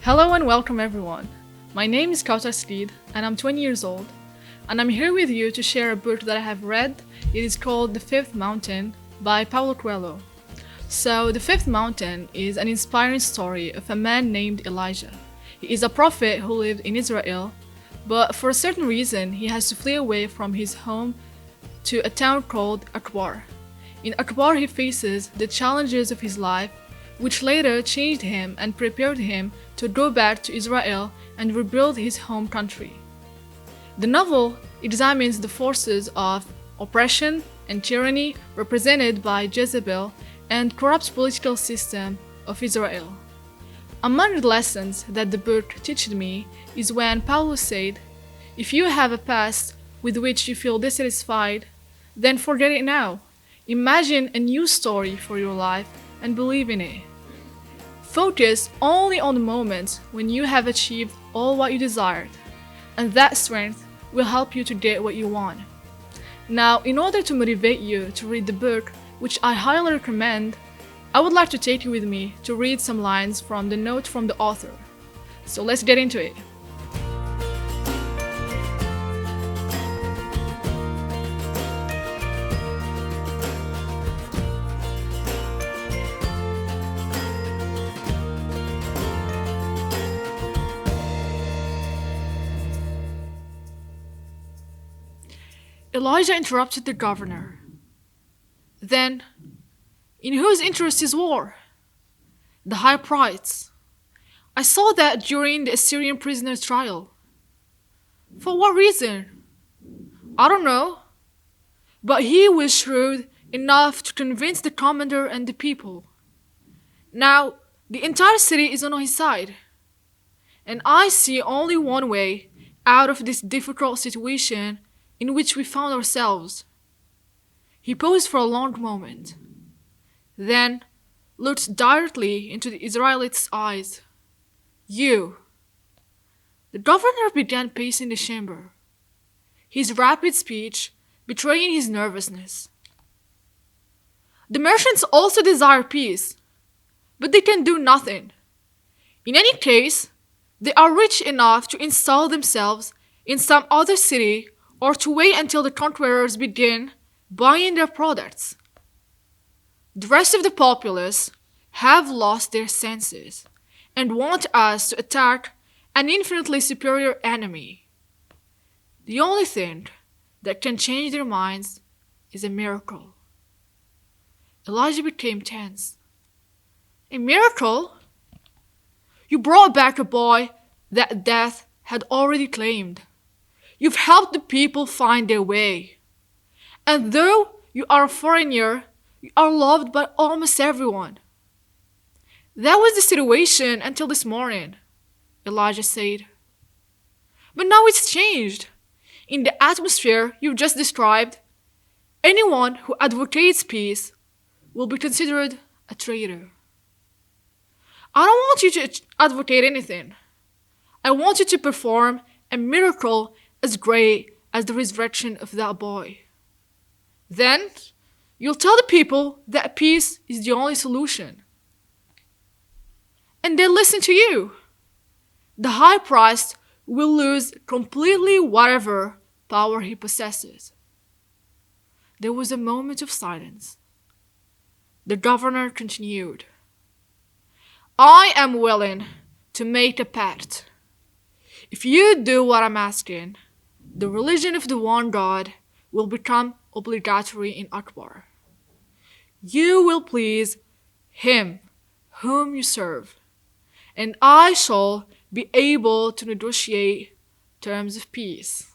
Hello and welcome everyone. My name is KAOUTAR SGAID and I'm 20 years old, and I'm here with you to share a book that I have read. It is called The Fifth Mountain by Paulo Coelho. So The Fifth Mountain is an inspiring story of a man named Elijah. He is a prophet who lived in Israel, but for a certain reason he has to flee away from his home to a town called Akbar. In Akbar he faces the challenges of his life, which later changed him and prepared him to go back to Israel and rebuild his home country. The novel examines the forces of oppression and tyranny represented by Jezebel and corrupt political system of Israel. Among the lessons that the book teaches me is when Paulo said, "If you have a past with which you feel dissatisfied, then forget it now. Imagine a new story for your life and believe in it. Focus only on the moments when you have achieved all what you desired, and that strength will help you to get what you want." Now, in order to motivate you to read the book, which I highly recommend, I would like to take you with me to read some lines from the note from the author. So let's get into it. Elijah interrupted the governor. "Then, in whose interest is war?" "The high priest's. I saw that during the Assyrian prisoner's trial." "For what reason?" "I don't know. But he was shrewd enough to convince the commander and the people. Now, the entire city is on his side. And I see only one way out of this difficult situation in which we found ourselves." He paused for a long moment, then looked directly into the Israelites' eyes. "You." The governor began pacing the chamber, his rapid speech betraying his nervousness. "The merchants also desire peace, but they can do nothing. In any case, they are rich enough to install themselves in some other city or to wait until the conquerors begin buying their products. The rest of the populace have lost their senses and want us to attack an infinitely superior enemy. The only thing that can change their minds is a miracle." Elijah became tense. "A miracle? You brought back a boy that death had already claimed. You've helped the people find their way. And though you are a foreigner, you are loved by almost everyone." "That was the situation until this morning," Elijah said. "But now it's changed. In the atmosphere you've just described, anyone who advocates peace will be considered a traitor." "I don't want you to advocate anything. I want you to perform a miracle as great as the resurrection of that boy. Then you'll tell the people that peace is the only solution. And they'll listen to you. The high priest will lose completely whatever power he possesses." There was a moment of silence. The governor continued, "I am willing to make a pact. If you do what I'm asking, the religion of the one God will become obligatory in Akbar. You will please him whom you serve, and I shall be able to negotiate terms of peace."